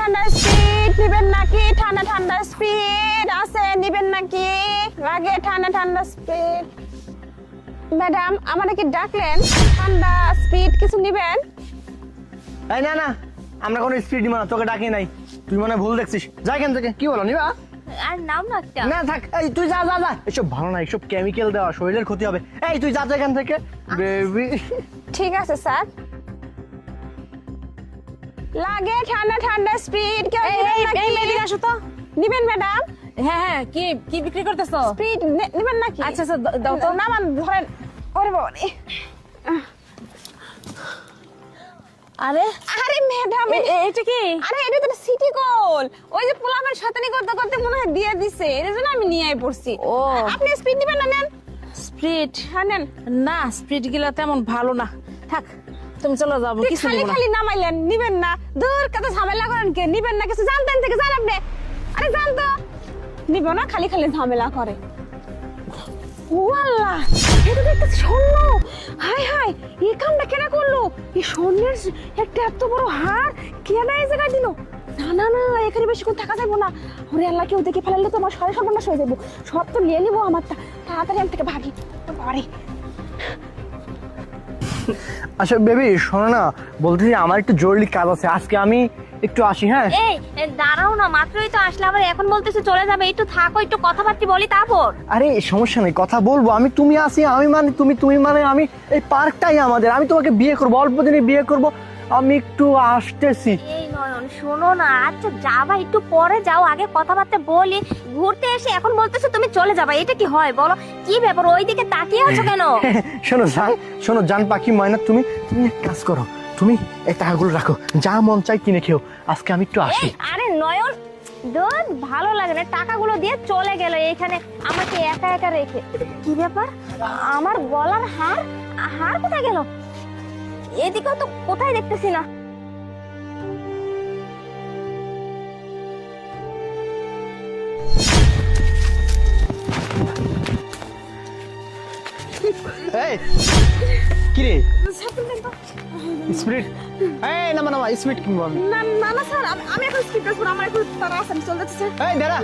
ঠান্ডা স্পিড নিবেন নাকি? ঠান্ডা ঠান্ডা স্পিড আছে, নিবেন নাকি? লাগে ঠান্ডা ঠান্ডা স্পিড। ম্যাডাম, আমারে কি ডাকলেন? ঠান্ডা স্পিড কিছু নিবেন? এই না না, আমরা কোনো স্পিড নিব না, তোকে ডাকি নাই। তুই মনে হয় ভুল দেখছিস, যা এখান থেকে। কি বলো নিবা? আর নাম না একটা। না থাক, এই তুই যা যা যা, এসব ভালো না, এসব কেমিক্যাল দেওয়া, শরীরের ক্ষতি হবে। এই তুই যা তো এখান থেকে বেবি। ঠিক আছে স্যার। লাগে ঠান্ডা ঠান্ডা স্পিড কেউ নিবেন নাকি? এই মেয়েদিকে আসো তো। নিবেন ম্যাডাম? হ্যাঁ হ্যাঁ, কি কি বিক্রি করতেছো? স্পিড নিবেন নাকি? আচ্ছা আচ্ছা, দাও তো। নামান, ধরেন। ওরে বাবা রে। আরে আরে ম্যাডাম, এটা কি? আরে এটা তো সিটি গোল। ওই যে পোলাপের শয়তানি করতে করতে মনে হয় দিয়ে দিছে, এর জন্য আমি নিয়ে আই পড়ছি। ও। আপনি স্পিড নিবেন না? নেন। স্প্রিট? হ্যাঁ নেন। না, স্প্রিট গুলা তেমন ভালো না, থাক তুমি চলে যাবো। আপনি কিছু খালি নিব না। খালি নামাইলেন, নিবেন না? দূর কত ঝামেলা করেন, কে নিবেন না? কিছু জানতেন থেকে জান আপনি? আরে জান তো, নিব না, খালি খালি ঝামেলা করে। ও আল্লাহ, এটা দেখতেছি স্বর্ণ। হাই হাই, এই কামটা কেনা করলো? এই স্বর্ণের একটা এত বড় হার কেনা এই জায়গায় দিল? না না না, এখানে বেশিক্ষণ থাকা যাবো না। ওরে আল্লাহ, কেউ দেখে ফেলালে তো আমার সাড়ে সর্বনাশ হয়ে যাবো। সব তো নিয়ে নিবো আমারটা। তাড়াতাড়ি আমি থেকে ভাগি। বাড়ি আচ্ছা বেবি শোনো না, বলতেছি আমার একটু জরুরি কাজ আছে, আজকে আমি একটু আসি। হ্যাঁ এই দাঁড়াও না, মাত্রই তো আসলে, আবার এখন বলতেছে চলে যাবে। একটু থাকো, একটু কথাবার্তা বলি তারপর। আরে সমস্যা নেই, কথা বলবো। আমি তুমি আসি, আমি মানে তুমি, তুমি মানে আমি। এই পার্কটাই আমাদের, আমি তোমাকে বিয়ে করবো, অল্প দিনে বিয়ে করবো। আমি একটু আসতেছি। এই নয়ন শোনো না, আচ্ছা যাবা, একটু পরে যাও, আগে কথাবার্তা বলি। ঘুরতে এসে এখন বলতেছে তুমি চলে যাবা, এটা কি হয় বলো? কি ব্যাপার, ওইদিকে তাকিয়ে আছো কেন? শোনো জান পাখি ময়না, তুমি তুমি এক কাজ করো, তুমি এই টাকাগুলো রাখো, যা মন চাই কিনে খেও। আজকে আমি একটু আসি। আরে নয়ন, দুধ ভালো লাগে না, টাকাগুলো দিয়ে চলে গেল এখানে আমাকে একা একা রেখে। কি ব্যাপার, আমার গলার হার, হার কোথায় গেল? এদিকেও তো কোথায় দেখতেছি না। এই কি রে স্পিরিট? এই নামা নামা, স্পিরিট কিনবো আমি। না না না স্যার, আমি এখন স্পিড করবো না, আমার এখন তারা আছে, আমি চলে যাচ্ছি স্যার। এই দাঁড়া,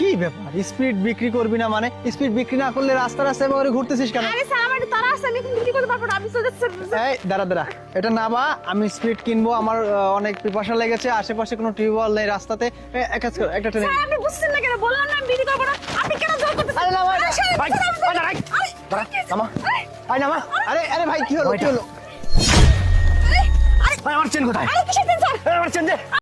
কি ব্যাপার? স্পিড বিক্রি করবি না মানে? স্পিড বিক্রি না করলে রাস্তা রাস্তায় করে ঘুরতেছিস কেন? আরে স্যার, আমার একটু তারা আছে, আমি এখন বিক্রি করতে পারবো না, আমি চলে যাচ্ছি স্যার। এই দাঁড়া দাঁড়া, এটা নামা, আমি স্পিড কিনবো। আমার অনেক পিপাসা লেগেছে, আশেপাশে কোনো টিউবওয়েল নেই রাস্তাতে। এক কাজ কর, একটা ট্রেনে। স্যার, আপনি বুঝছেন না কেন? বললাম না আমি বিক্রি করবো না, আপনি কেন জোর করতেছেন? আরে নামা, আরে স্যার, ভাই, স্যার, ভাই, দাঁড়া, দাঁড়া, নামা, ভাই নামা। আরে আরে ভাই, কি হলো কি হলো? আরে ভাই আমার চেন কোথায়? আরে কিসের দিন স্যার? আমার চেন দে।